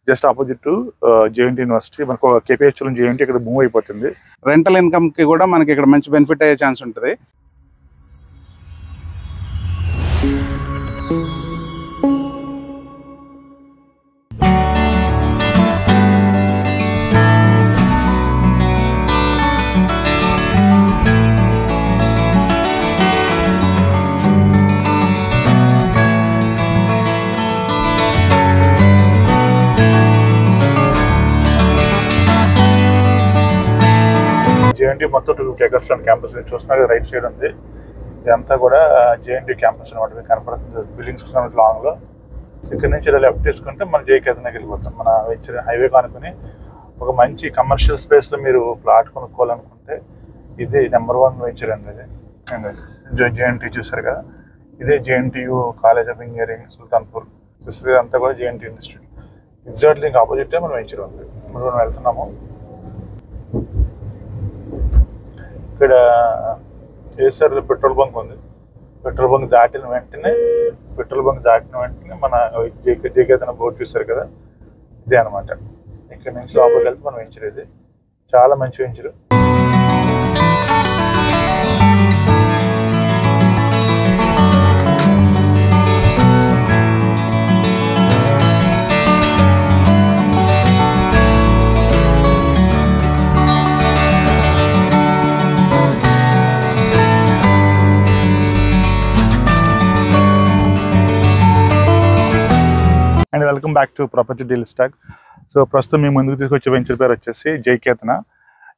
Just opposite to JNT university. మనకు కేపీహెచ్ నుంచి జేఎన్టీ ఇక్కడ మూవ్ అయిపోతుంది. రెంటల్ ఇన్కమ్ కి కూడా మనకి ఇక్కడ మంచి బెనిఫిట్ అయ్యే ఛాన్స్ ఉంటుంది. జేఎన్టీ మొత్తం 250 acres క్యాంపస్ చూస్తున్నారు. రైట్ సైడ్ ఉంది, ఇదంతా కూడా జేఎన్టీ క్యాంపస్ అనమాట. మీకు కనపడుతుంది బిల్డింగ్స్ లాంగ్ లో. ఇక్కడ నుంచి ఇలా లెఫ్ట్ తీసుకుంటే మన జేకేతనకి వెళ్ళిపోతాం. మన వెంచర్ హైవే కానుకొని ఒక మంచి కమర్షియల్ స్పేస్ లో మీరు ప్లాట్ కొనుక్కోవాలనుకుంటే ఇది నెంబర్ 1 వెంచర్ అండి. ఇది జేఎన్టీ చూసారు కదా, ఇదే JNTU college of engineering Sultanpur చూసారు. అంతా కూడా జేఎన్టీ ఇన్స్టిట్యూట్. ఎగ్జాక్ట్లీ ఇంకా ఆపోజిట్ మన వెంచర్ ఉంది. మనం వెళ్తున్నాము. ఇక్కడ కేసీఆర్ పెట్రోల్ బంక్ ఉంది. పెట్రోల్ బంక్ దాటిన వెంటనే మన జేకేతన బోర్డు చూసారు కదా, ఇదే అనమాట. ఇక్కడ నుంచి లోపలికి వెళ్తే మన వెంచర్. ఇది చాలా మంచి venture. And welcome back to property deal stock. So ప్రస్తుతం మీ ముందుకు తీసుకొచ్చే వెంచర్ పేరు వచ్చేసి జేకేతన.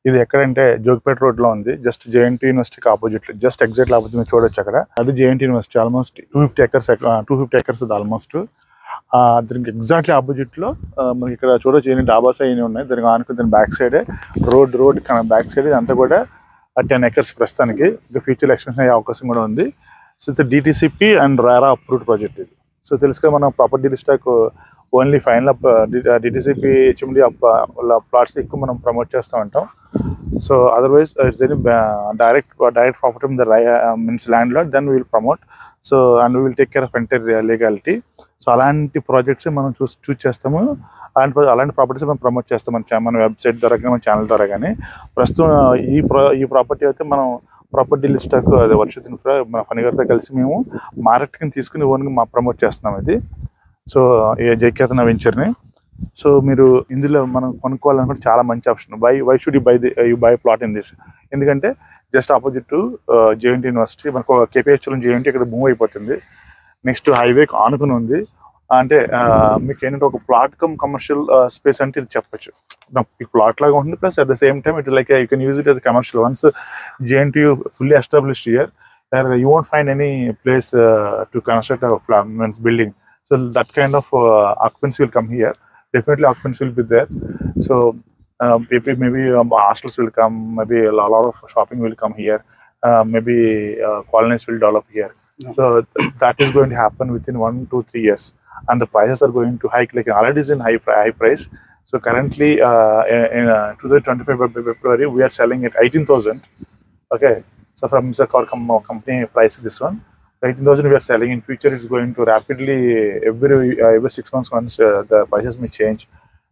ఇది ఎక్కడంటే జోగిపేట రోడ్ లో ఉంది. జస్ట్ జేఎన్టీ యూనివర్సిటీకి ఆపోజిట్, జస్ట్ ఎగ్జాక్ట్ ఆపోజిట్ మీరు చూడొచ్చు. అక్కడ అది జేఎన్టీ యూనివర్సిటీ. ఆల్మోస్ట్ 250 acres ఇది ఆల్మోస్ట్. దానికి ఎగ్జాక్ట్లీ ఆపోజిట్ లో మనకి ఇక్కడ చూడొచ్చు ఎన్ని డాబాస్ అయినా ఉన్నాయి. దానికి ఆనుకుని దాని బ్యాక్ సైడే రోడ్ బ్యాక్ సైడ్ ఇదంతా కూడా 10 acres ప్రస్తుతానికి. ఇంకా ఫ్యూచర్ ఎక్స్టెన్షన్ అయ్యే అవకాశం కూడా ఉంది. So it's DTCP and RERA approved project ఇది. సో తెలుసుగా మనం property deal stack only final DTCP HMD plots ఎక్కువ మనం ప్రమోట్ చేస్తూ ఉంటాం. So otherwise it's any direct property the means land lot then will promote. So and will take care of entire legality. So అలాంటి projects మనం choose చేస్తాము. అలాంటి properties మనం promote చేస్తాం మన వెబ్సైట్ ద్వారా కానీ మన ఛానల్ ద్వారా కానీ. ప్రస్తుతం ఈ ప్రాపర్టీ అయితే మనం ప్రాపర్టీ డీల్ స్టాక్ అది వర్షిత్ ఇన్ఫ్రా మన ఫణిగారితో కలిసి మేము మార్కెట్కి తీసుకుని ఓన్గా ప్రమోట్ చేస్తున్నాం ఇది. సో ఈ జేకేతన వెంచర్ని. సో మీరు ఇందులో మనం కొనుక్కోవాలనుకుంటే చాలా మంచి option. Why should you buy plot in this? ఎందుకంటే just opposite to JNT university. మనకు కేపీహెచ్ నుంచి జేఎన్టీ ఇక్కడ మూవ్ అయిపోతుంది. నెక్స్ట్ హైవేకి ఆనుకుని ఉంది. అంటే మీకు ఏంటంటే ఒక ప్లాట్ కమర్షియల్ స్పేస్ అంటే ఇది చెప్పచ్చు. ఈ ప్లాట్ లాగా ఉంటుంది. Plus at the same time it like you can use it as commercial. Once JNTU fully established here, you won't find any place to construct a means building. So that kind of occupancy will come here. Definitely occupancy will be there. So maybe hostels will come, maybe a lot of shopping will come here, maybe colonies will develop here. So that is going to happen within 1 to 3 years, and the prices are going to hike. Like already is in high price. So currently in 2025 February we are selling at 18,000. Okay, so from Mr. company price this one 18,000 we are selling. In future it's going to rapidly every 6 months once the prices may change.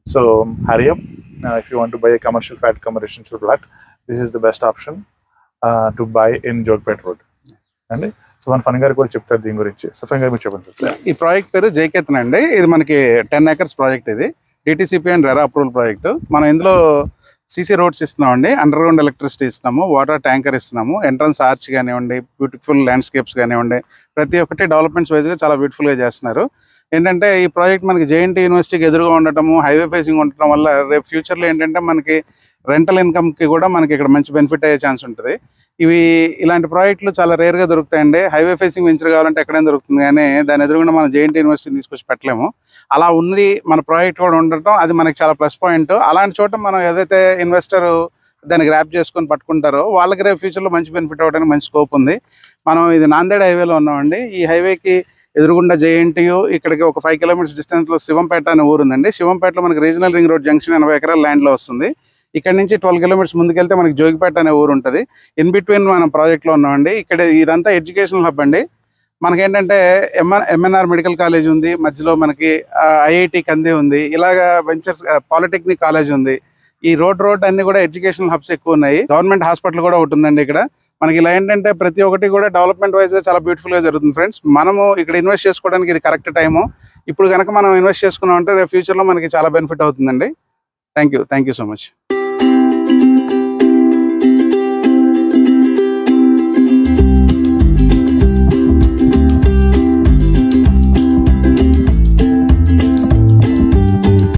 So hurry up if you want to buy a commercial flat residential flat. This is the best option to buy in Jogpet Road. And so మన fun గారు కూడా చెప్తారు దీని గురించి. So fun గారు మీరు చెప్పండి sir. ఈ ప్రాజెక్ట్ పేరు జేకేతన అండి. ఇది మనకి 10 acres ప్రాజెక్ట్. ఇది DTCP and RERA approval project. మనం ఇందులో సీసీ రోడ్స్ ఇస్తున్నామండి, అండర్ గ్రౌండ్ ఎలక్ట్రిసిటీ ఇస్తున్నాము, వాటర్ ట్యాంకర్ ఇస్తున్నాము, ఎంట్రన్స్ ఆర్చ్ కానివ్వండి, బ్యూటిఫుల్ ల్యాండ్స్కేప్స్ కానివ్వండి, ప్రతి ఒక్కటి డెవలప్మెంట్స్ వైజ్గా చాలా బ్యూటిఫుల్గా చేస్తున్నారు. ఏంటంటే ఈ ప్రాజెక్ట్ మనకి జేఎన్టీ యూనివర్సిటీకి ఎదురుగా ఉండటము, హైవే ఫేసింగ్ ఉండటం వల్ల రేపు ఫ్యూచర్లో ఏంటంటే మనకి రెంటల్ ఇన్కమ్కి కూడా మనకి ఇక్కడ మంచి బెనిఫిట్ అయ్యే ఛాన్స్ ఉంటుంది. ఇలాంటి ప్రాజెక్టులు చాలా రేర్గా దొరుకుతాయండి. హైవే ఫేసింగ్ వెంచర్ కావాలంటే ఎక్కడైనా దొరుకుతుంది, కానీ దాని ఎదురుగుండా మనం జేఎన్టీ యూనివర్సిటీని తీసుకొచ్చి పెట్టలేము. అలా ఉంది మన ప్రాజెక్ట్ కూడా ఉండటం అది మనకి చాలా ప్లస్ పాయింట్. అలాంటి చోట మనం ఏదైతే ఇన్వెస్టర్ దాన్ని గ్రాప్ చేసుకొని పట్టుకుంటారో వాళ్ళకి రేపు ఫ్యూచర్లో మంచి బెనిఫిట్ అవ్వడానికి మంచి స్కోప్ ఉంది. మనం ఇది నాందేడ్ హైవేలో ఉన్నామండి. ఈ హైవేకి ఎదురుగుండా జేఎన్టీయూ, ఇక్కడికి ఒక 5 kilometers డిస్టెన్స్లో శివంపేట అనే ఊరు ఉందండి. శివంపేటలో మనకి regional ring road junction 80 acres ల్యాండ్లో వస్తుంది. ఇక్కడ నుంచి 12 kilometers ముందుకెళ్తే మనకి జోగిపేట అనే ఊరు ఉంటుంది. ఇన్ బిట్వీన్ మనం ప్రాజెక్ట్లో ఉన్నామండి. ఇక్కడ ఇదంతా ఎడ్యుకేషనల్ హబ్ అండి. మనకేంటంటే ఎంఎన్ఆర్ మెడికల్ కాలేజ్ ఉంది, మధ్యలో మనకి ఐఐటి కంది ఉంది, ఇలాగా వెంచర్స్ పాలిటెక్నిక్ కాలేజ్ ఉంది. ఈ రోడ్ అన్ని కూడా ఎడ్యుకేషనల్ హబ్స్ ఎక్కువ ఉన్నాయి. గవర్నమెంట్ హాస్పిటల్ కూడా ఒకటి ఉందండి ఇక్కడ. మనకి ఇలా ఏంటంటే ప్రతి ఒక్కటి కూడా డెవలప్మెంట్ వైజ్ గా చాలా బ్యూటిఫుల్ గా జరుగుతుంది ఫ్రెండ్స్. మనము ఇక్కడ ఇన్వెస్ట్ చేసుకోవడానికి ఇది కరెక్ట్ టైము. ఇప్పుడు కనుక మనం ఇన్వెస్ట్ చేసుకున్నాం అంటే ఫ్యూచర్ లో మనకి చాలా బెనిఫిట్ అవుతుందండి. Thank you so much.